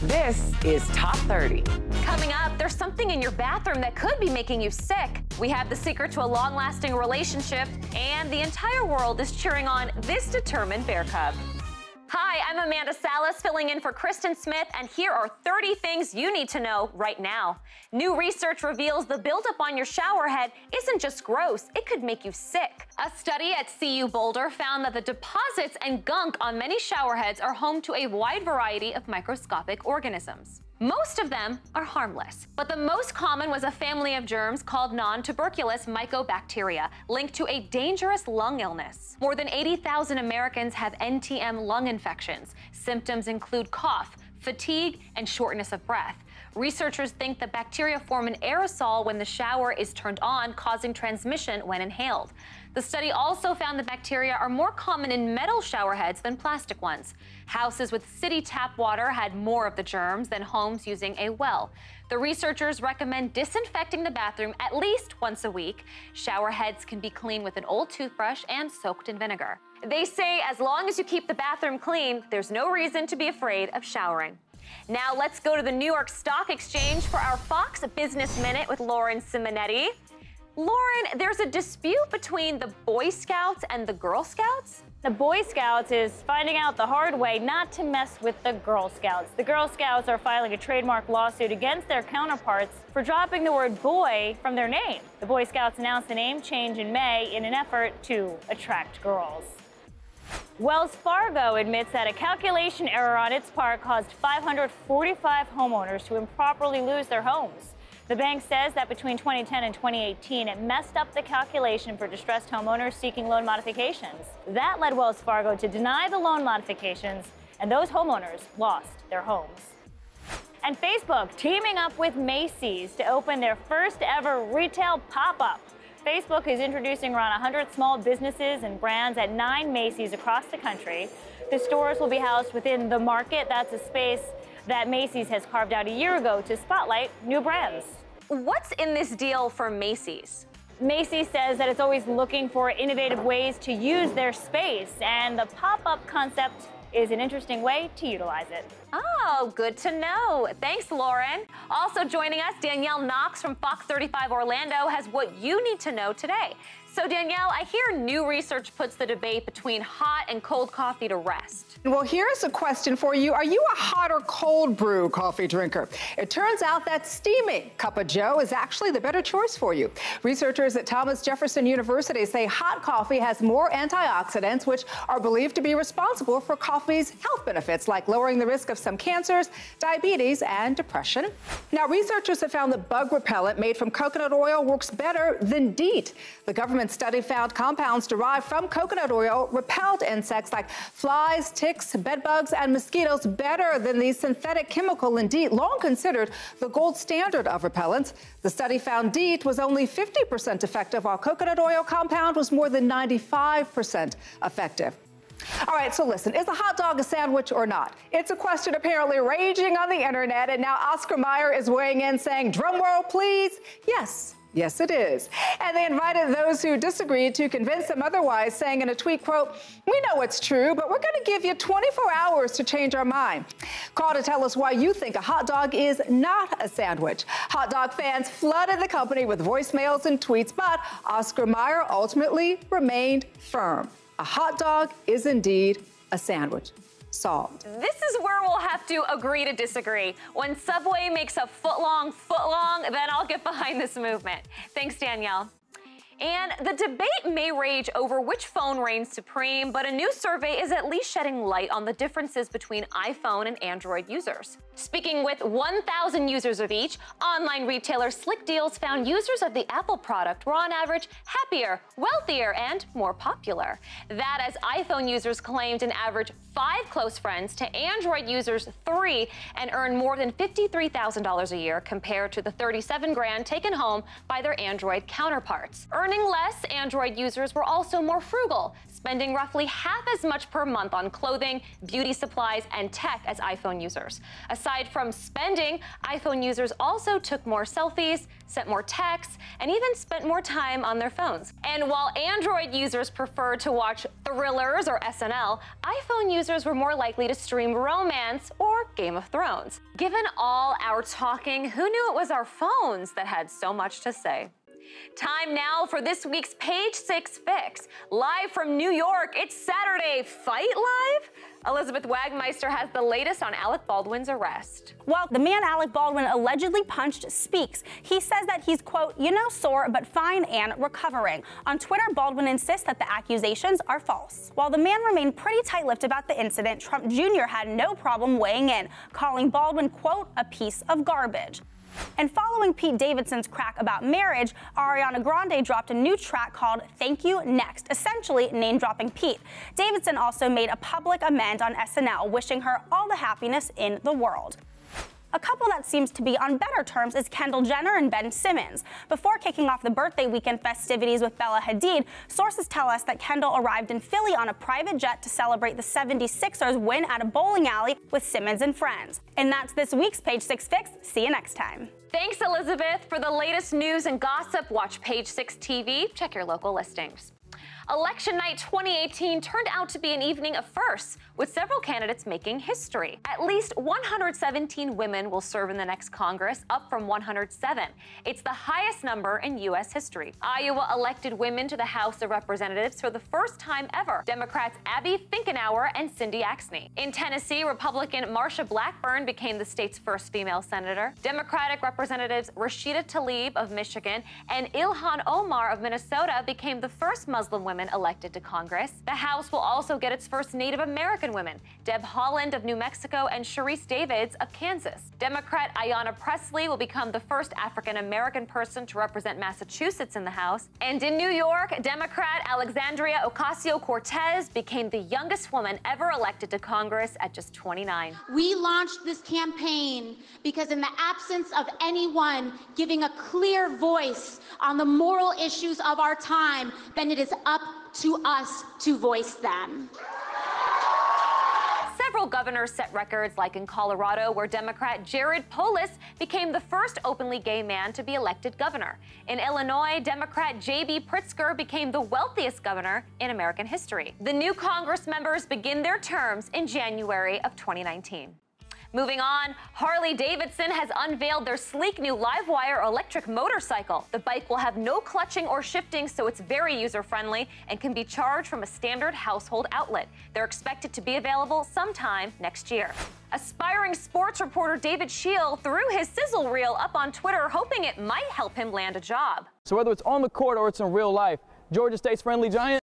This is Top 30. Coming up, there's something in your bathroom that could be making you sick. We have the secret to a long-lasting relationship, and the entire world is cheering on this determined bear cub. Hi, I'm Amanda Salas, filling in for Kristen Smith, and here are 30 things you need to know right now. New research reveals the buildup on your shower head isn't just gross, it could make you sick. A study at CU Boulder found that the deposits and gunk on many shower heads are home to a wide variety of microscopic organisms. Most of them are harmless, but the most common was a family of germs called non-tuberculous mycobacteria, linked to a dangerous lung illness. More than 80,000 Americans have NTM lung infections. Symptoms include cough, fatigue, and shortness of breath. Researchers think the bacteria form an aerosol when the shower is turned on, causing transmission when inhaled. The study also found the bacteria are more common in metal shower heads than plastic ones. Houses with city tap water had more of the germs than homes using a well. The researchers recommend disinfecting the bathroom at least once a week. Shower heads can be cleaned with an old toothbrush and soaked in vinegar. They say as long as you keep the bathroom clean, there's no reason to be afraid of showering. Now let's go to the New York Stock Exchange for our Fox Business Minute with Lauren Simonetti. Lauren, there's a dispute between the Boy Scouts and the Girl Scouts? The Boy Scouts is finding out the hard way not to mess with the Girl Scouts. The Girl Scouts are filing a trademark lawsuit against their counterparts for dropping the word boy from their name. The Boy Scouts announced a name change in May in an effort to attract girls. Wells Fargo admits that a calculation error on its part caused 545 homeowners to improperly lose their homes. The bank says that between 2010 and 2018, it messed up the calculation for distressed homeowners seeking loan modifications. That led Wells Fargo to deny the loan modifications, and those homeowners lost their homes. And Facebook teaming up with Macy's to open their first ever retail pop-up. Facebook is introducing around 100 small businesses and brands at 9 Macy's across the country. The stores will be housed within The Market. That's a space that Macy's has carved out a year ago to spotlight new brands. What's in this deal for Macy's? Macy's says that it's always looking for innovative ways to use their space, and the pop-up concept is an interesting way to utilize it. Oh, good to know. Thanks, Lauren. Also joining us, Danielle Knox from Fox 35 Orlando has what you need to know today. So Danielle, I hear new research puts the debate between hot and cold coffee to rest. Well, here's a question for you. Are you a hot or cold brew coffee drinker? It turns out that steaming cup of joe is actually the better choice for you. Researchers at Thomas Jefferson University say hot coffee has more antioxidants, which are believed to be responsible for coffee's health benefits, like lowering the risk of some cancers, diabetes, and depression. Now, researchers have found that bug repellent made from coconut oil works better than DEET. The government study found compounds derived from coconut oil repelled insects like flies, ticks, bedbugs, and mosquitoes better than the synthetic chemical in DEET, long considered the gold standard of repellents. The study found DEET was only 50% effective, while coconut oil compound was more than 95% effective. All right, so listen, is a hot dog a sandwich or not? It's a question apparently raging on the internet, and now Oscar Mayer is weighing in saying, drum roll please, yes. Yes, it is. And they invited those who disagreed to convince them otherwise, saying in a tweet, quote, we know it's true, but we're going to give you 24 hours to change our mind. Call to tell us why you think a hot dog is not a sandwich. Hot dog fans flooded the company with voicemails and tweets, but Oscar Mayer ultimately remained firm. A hot dog is indeed a sandwich. Solved. This is where we'll have to agree to disagree. When Subway makes a foot long, then I'll get behind this movement. Thanks, Danielle. And the debate may rage over which phone reigns supreme, but a new survey is at least shedding light on the differences between iPhone and Android users. Speaking with 1,000 users of each, online retailer Slick Deals found users of the Apple product were on average happier, wealthier, and more popular. That as iPhone users claimed an average 5 close friends to Android users 3 and earned more than $53,000 a year compared to the $37 grand taken home by their Android counterparts. earning less, Android users were also more frugal, spending roughly half as much per month on clothing, beauty supplies, and tech as iPhone users. Aside from spending, iPhone users also took more selfies, sent more texts, and even spent more time on their phones. And while Android users preferred to watch thrillers or SNL, iPhone users were more likely to stream romance or Game of Thrones. Given all our talking, who knew it was our phones that had so much to say? Time now for this week's Page 6 Fix. Live from New York, it's Saturday Fight Live? Elizabeth Wagmeister has the latest on Alec Baldwin's arrest. Well, the man Alec Baldwin allegedly punched speaks. He says that he's, quote, sore but fine and recovering. On Twitter, Baldwin insists that the accusations are false. While the man remained pretty tight-lipped about the incident, Trump Jr. had no problem weighing in, calling Baldwin, quote, a piece of garbage. And following Pete Davidson's crack about marriage, Ariana Grande dropped a new track called Thank You Next, essentially name-dropping Pete. Davidson also made a public amend on SNL, wishing her all the happiness in the world. A couple that seems to be on better terms is Kendall Jenner and Ben Simmons. Before kicking off the birthday weekend festivities with Bella Hadid, sources tell us that Kendall arrived in Philly on a private jet to celebrate the 76ers win at a bowling alley with Simmons and friends. And that's this week's Page 6 Fix. See you next time. Thanks, Elizabeth. For the latest news and gossip, watch Page 6 TV. Check your local listings. Election night 2018 turned out to be an evening of firsts, with several candidates making history. At least 117 women will serve in the next Congress, up from 107. It's the highest number in U.S. history. Iowa elected women to the House of Representatives for the first time ever. Democrats Abby Finkenauer and Cindy Axne. In Tennessee, Republican Marsha Blackburn became the state's first female senator. Democratic Representatives Rashida Tlaib of Michigan and Ilhan Omar of Minnesota became the first Muslim women elected to Congress. The House will also get its first Native American women, Deb Haaland of New Mexico and Sharice Davids of Kansas. Democrat Ayanna Pressley will become the first African American person to represent Massachusetts in the House. And in New York, Democrat Alexandria Ocasio-Cortez became the youngest woman ever elected to Congress at just 29. We launched this campaign because in the absence of anyone giving a clear voice on the moral issues of our time, then it is up to us to voice them. Several governors set records, like in Colorado, where Democrat Jared Polis became the first openly gay man to be elected governor. In Illinois, Democrat J.B. Pritzker became the wealthiest governor in American history. The new Congress members begin their terms in January of 2019. Moving on, Harley-Davidson has unveiled their sleek new Livewire electric motorcycle. The bike will have no clutching or shifting, so it's very user-friendly and can be charged from a standard household outlet. They're expected to be available sometime next year. Aspiring sports reporter David Scheel threw his sizzle reel up on Twitter, hoping it might help him land a job. So whether it's on the court or it's in real life, Georgia State's friendly giant,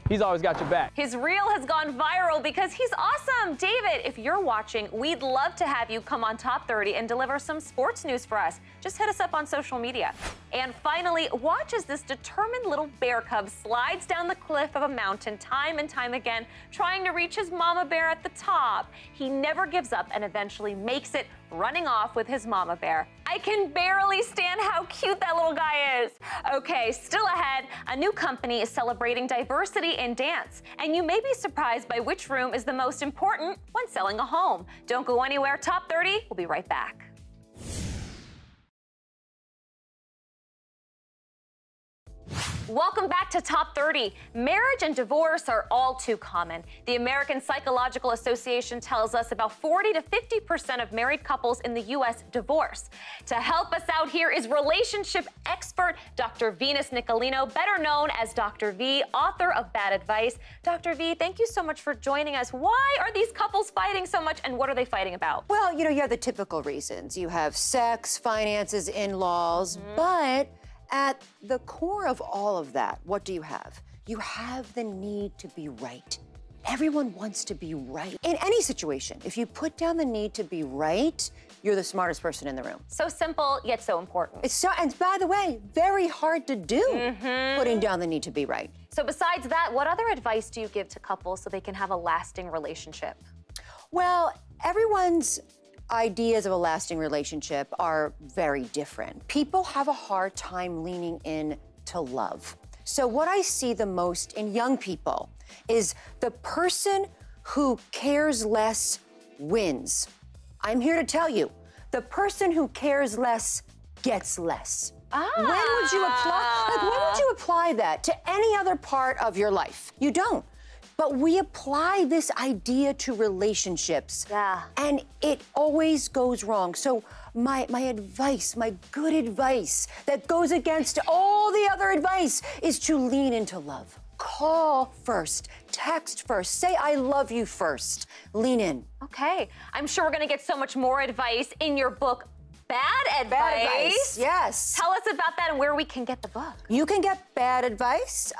he's always got your back. His reel has gone viral because he's awesome. David, if you're watching, we'd love to have you come on Top 30 and deliver some sports news for us. Just hit us up on social media. And finally, watch as this determined little bear cub slides down the cliff of a mountain time and time again, trying to reach his mama bear at the top. He never gives up and eventually makes it, running off with his mama bear. I can barely stand how cute that little guy is. Okay, still ahead, a new company is celebrating diversity in dance, and you may be surprised by which room is the most important when selling a home. Don't go anywhere. Top 30, we'll be right back. Welcome back to Top 30. Marriage and divorce are all too common. The American Psychological Association tells us about 40 to 50% of married couples in the U.S. divorce. To help us out here is relationship expert Dr. Venus Nicolino, better known as Dr. V, author of Bad Advice. Dr. V, thank you so much for joining us. Why are these couples fighting so much, and what are they fighting about? Well, you have the typical reasons. You have sex, finances, in-laws, but at the core of all of that, what do you have? You have the need to be right. Everyone wants to be right. In any situation, if you put down the need to be right, you're the smartest person in the room. So simple, yet so important. It's so, and by the way, very hard to do, putting down the need to be right. So besides that, what other advice do you give to couples so they can have a lasting relationship? Well, everyone's ideas of a lasting relationship are very different. People have a hard time leaning in to love. So what I see the most in young people is the person who cares less wins. I'm here to tell you, the person who cares less gets less. When would you apply that to any other part of your life? You don't. But we apply this idea to relationships, and it always goes wrong. So my advice, my good advice that goes against all the other advice is to lean into love. Call first, text first, say I love you first. Lean in. Okay, I'm sure we're gonna get so much more advice in your book, Bad Advice. Bad Advice, yes. Tell us about that and where we can get the book. You can get Bad Advice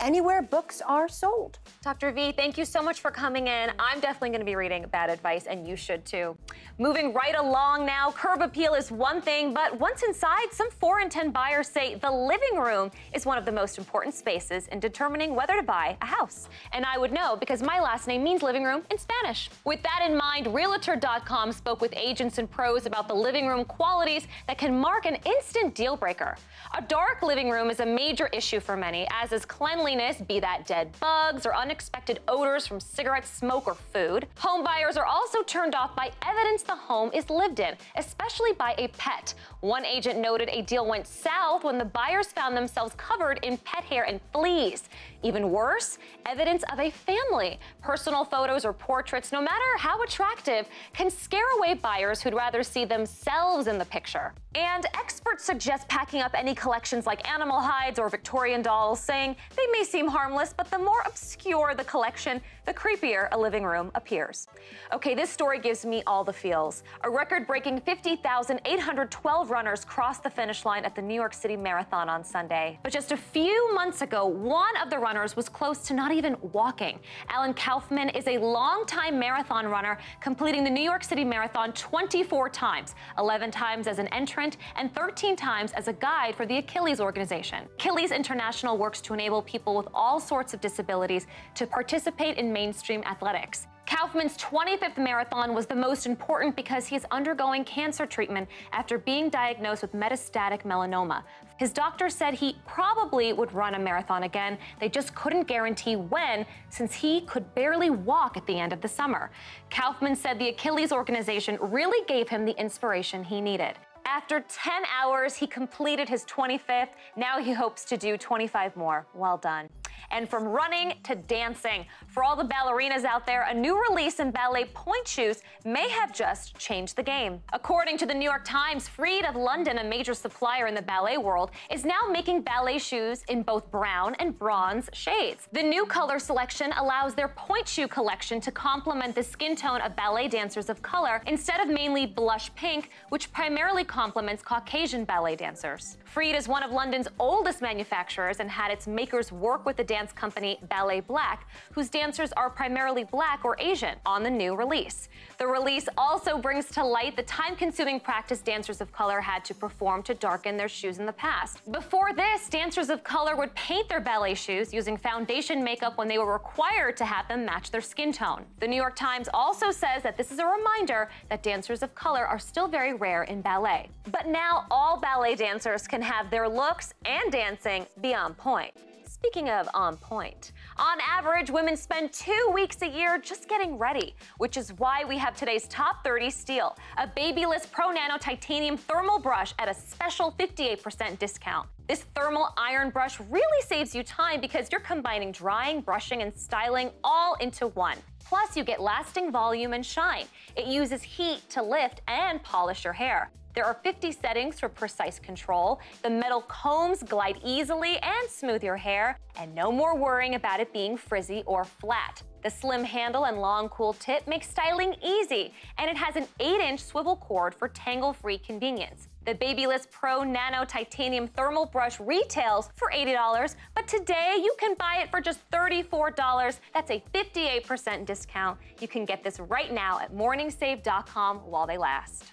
anywhere books are sold. Dr. V, thank you so much for coming in. I'm definitely going to be reading Bad Advice, and you should too. Moving right along now, curb appeal is one thing, but once inside, some 4 in 10 buyers say the living room is one of the most important spaces in determining whether to buy a house. And I would know because my last name means living room in Spanish. With that in mind, Realtor.com spoke with agents and pros about the living room qualities that can mark an instant deal breaker. A dark living room is a major issue for many, as is cleanliness, be that dead bugs or unexpected odors from cigarette smoke or food. Home buyers are also turned off by evidence the home is lived in, especially by a pet. One agent noted a deal went south when the buyers found themselves covered in pet hair and fleas. Even worse, evidence of a family. Personal photos or portraits, no matter how attractive, can scare away buyers who'd rather see themselves in the picture. And experts suggest packing up any collections like animal hides or Victorian dolls, saying they may seem harmless, but the more obscure the collection, the creepier a living room appears. Okay, this story gives me all the feels. A record-breaking 50,812 runners crossed the finish line at the New York City Marathon on Sunday. But just a few months ago, one of the runners was close to not even walking. Alan Kaufman is a longtime marathon runner, completing the New York City Marathon 24 times, 11 times as an entrant and 13 times as a guide for the Achilles organization. Achilles International works to enable people with all sorts of disabilities to participate in mainstream athletics. Kaufman's 25th marathon was the most important because he is undergoing cancer treatment after being diagnosed with metastatic melanoma. His doctor said he probably would run a marathon again. They just couldn't guarantee when, since he could barely walk at the end of the summer. Kaufman said the Achilles organization really gave him the inspiration he needed. After 10 hours, he completed his 25th. Now he hopes to do 25 more. Well done. And from running to dancing, for all the ballerinas out there, a new release in ballet pointe shoes may have just changed the game. According to the New York Times, Freed of London, a major supplier in the ballet world, is now making ballet shoes in both brown and bronze shades. The new color selection allows their pointe shoe collection to complement the skin tone of ballet dancers of color instead of mainly blush pink, which primarily complements Caucasian ballet dancers. Freed is one of London's oldest manufacturers and had its makers work with the dance company Ballet Black, whose dancers are primarily Black or Asian, on the new release. The release also brings to light the time-consuming practice dancers of color had to perform to darken their shoes in the past. Before this, dancers of color would paint their ballet shoes using foundation makeup when they were required to have them match their skin tone. The New York Times also says that this is a reminder that dancers of color are still very rare in ballet. But now all ballet dancers can have their looks and dancing be on point. Speaking of on point, on average, women spend 2 weeks a year just getting ready, which is why we have today's Top 30 steal, a Babyliss Pro Nano Titanium Thermal Brush at a special 58% discount. This thermal iron brush really saves you time because you're combining drying, brushing, and styling all into one. Plus, you get lasting volume and shine. It uses heat to lift and polish your hair. There are 50 settings for precise control. The metal combs glide easily and smooth your hair, and no more worrying about it being frizzy or flat. The slim handle and long, cool tip make styling easy, and it has an 8-inch swivel cord for tangle-free convenience. The Babyliss Pro Nano Titanium Thermal Brush retails for $80, but today you can buy it for just $34. That's a 58% discount. You can get this right now at morningsave.com while they last.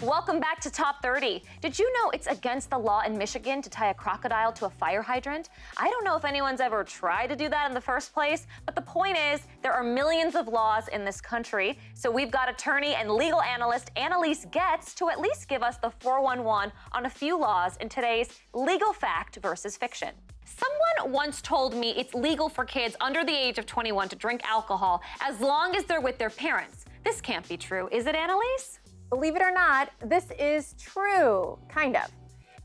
Welcome back to Top 30. Did you know it's against the law in Michigan to tie a crocodile to a fire hydrant? I don't know if anyone's ever tried to do that in the first place, but the point is there are millions of laws in this country, so we've got attorney and legal analyst Annalise Getz to at least give us the 411 on a few laws in today's Legal Fact versus Fiction. Someone once told me it's legal for kids under the age of 21 to drink alcohol as long as they're with their parents. This can't be true, is it, Annalise? Believe it or not, this is true, kind of.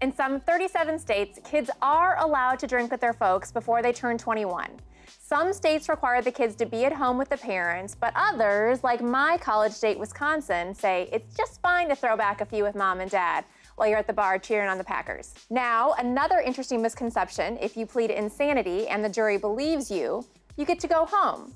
In some 37 states, kids are allowed to drink with their folks before they turn 21. Some states require the kids to be at home with the parents, but others, like my college state, Wisconsin, say it's just fine to throw back a few with mom and dad while you're at the bar cheering on the Packers. Now, another interesting misconception: if you plead insanity and the jury believes you, you get to go home.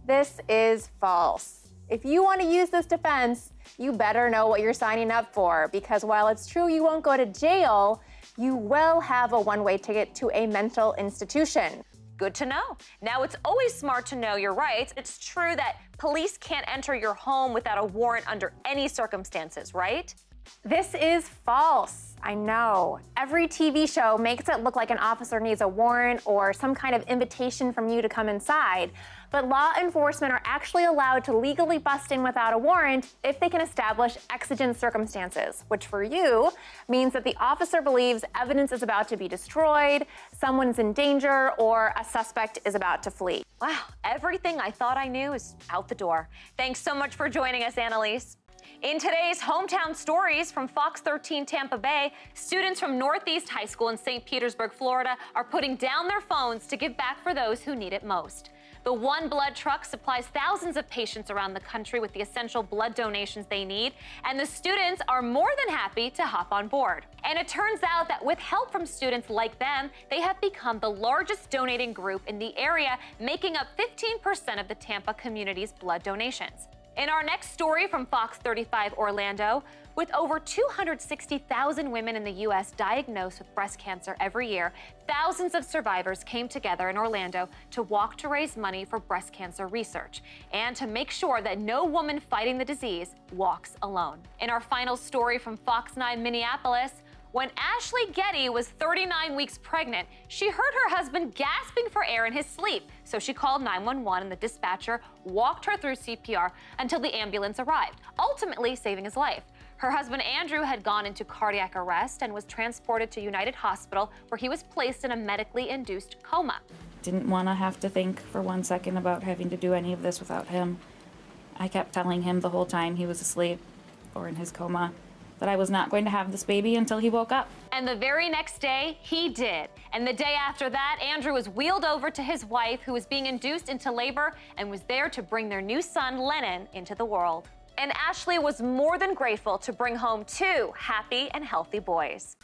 This is false. If you want to use this defense, you better know what you're signing up for, because while it's true you won't go to jail, you will have a one-way ticket to a mental institution. Good to know. Now, it's always smart to know your rights. It's true that police can't enter your home without a warrant under any circumstances, right? This is false. I know. Every TV show makes it look like an officer needs a warrant or some kind of invitation from you to come inside. But law enforcement are actually allowed to legally bust in without a warrant if they can establish exigent circumstances, which for you means that the officer believes evidence is about to be destroyed, someone's in danger, or a suspect is about to flee. Wow, everything I thought I knew is out the door. Thanks so much for joining us, Annalise. In today's Hometown Stories from Fox 13 Tampa Bay, students from Northeast High School in St. Petersburg, Florida, are putting down their phones to give back for those who need it most. The One Blood truck supplies thousands of patients around the country with the essential blood donations they need, and the students are more than happy to hop on board. And it turns out that with help from students like them, they have become the largest donating group in the area, making up 15% of the Tampa community's blood donations. In our next story from Fox 35 Orlando, with over 260,000 women in the U.S. diagnosed with breast cancer every year, thousands of survivors came together in Orlando to walk to raise money for breast cancer research and to make sure that no woman fighting the disease walks alone. In our final story from Fox 9 Minneapolis, when Ashley Getty was 39 weeks pregnant, she heard her husband gasping for air in his sleep. So she called 911 and the dispatcher walked her through CPR until the ambulance arrived, ultimately saving his life. Her husband Andrew had gone into cardiac arrest and was transported to United Hospital, where he was placed in a medically induced coma. Didn't want to have to think for 1 second about having to do any of this without him. I kept telling him the whole time he was asleep or in his coma that I was not going to have this baby until he woke up. And the very next day, he did. And the day after that, Andrew was wheeled over to his wife, who was being induced into labor and was there to bring their new son, Lennon, into the world. And Ashley was more than grateful to bring home 2 happy and healthy boys.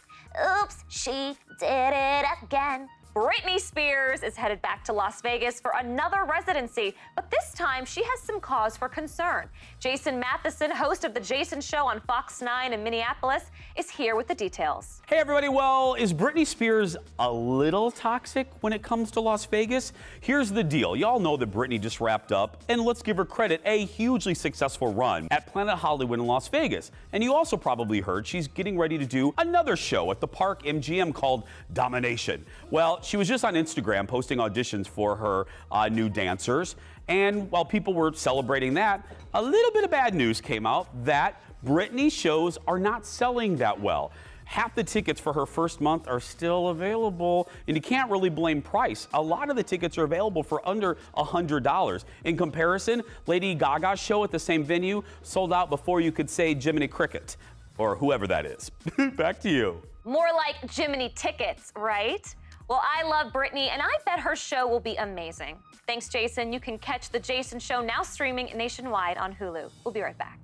Oops, she did it again. Britney Spears is headed back to Las Vegas for another residency, but this time she has some cause for concern. Jason Matheson, host of The Jason Show on Fox 9 in Minneapolis, is here with the details. Hey everybody, well, is Britney Spears a little toxic when it comes to Las Vegas? Here's the deal. Y'all know that Britney just wrapped up, and let's give her credit, a hugely successful run at Planet Hollywood in Las Vegas. And you also probably heard she's getting ready to do another show at the Park MGM called Domination. Well, she was just on Instagram posting auditions for her new dancers. And while people were celebrating that, a little bit of bad news came out that Britney's shows are not selling that well. Half the tickets for her first month are still available, and you can't really blame price. A lot of the tickets are available for under $100. In comparison, Lady Gaga's show at the same venue sold out before you could say Jiminy Cricket, or whoever that is. Back to you. More like Jiminy Tickets, right? Well, I love Britney, and I bet her show will be amazing. Thanks, Jason. You can catch The Jason Show now streaming nationwide on Hulu. We'll be right back.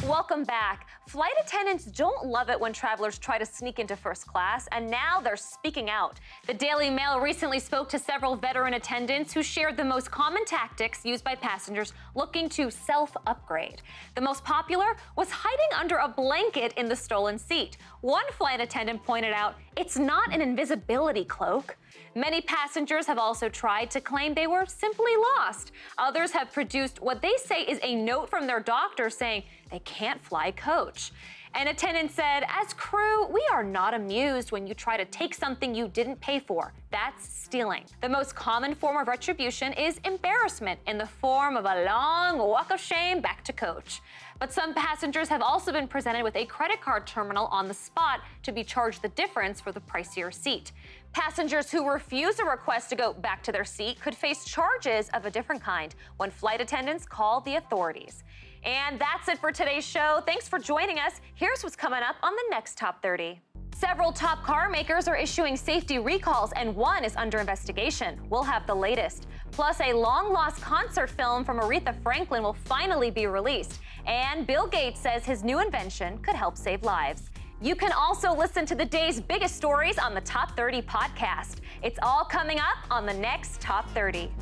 Welcome back. Flight attendants don't love it when travelers try to sneak into first class, and now they're speaking out. The Daily Mail recently spoke to several veteran attendants who shared the most common tactics used by passengers looking to self-upgrade. The most popular was hiding under a blanket in the stolen seat. One flight attendant pointed out, "It's not an invisibility cloak." Many passengers have also tried to claim they were simply lost. Others have produced what they say is a note from their doctor saying they can't fly coach. An attendant said, "As crew, we are not amused when you try to take something you didn't pay for. That's stealing." The most common form of retribution is embarrassment in the form of a long walk of shame back to coach. But some passengers have also been presented with a credit card terminal on the spot to be charged the difference for the pricier seat. Passengers who refuse a request to go back to their seat could face charges of a different kind when flight attendants call the authorities. And that's it for today's show. Thanks for joining us. Here's what's coming up on the next Top 30. Several top car makers are issuing safety recalls, and one is under investigation. We'll have the latest. Plus, a long-lost concert film from Aretha Franklin will finally be released. And Bill Gates says his new invention could help save lives. You can also listen to the day's biggest stories on the Top 30 podcast. It's all coming up on the next Top 30.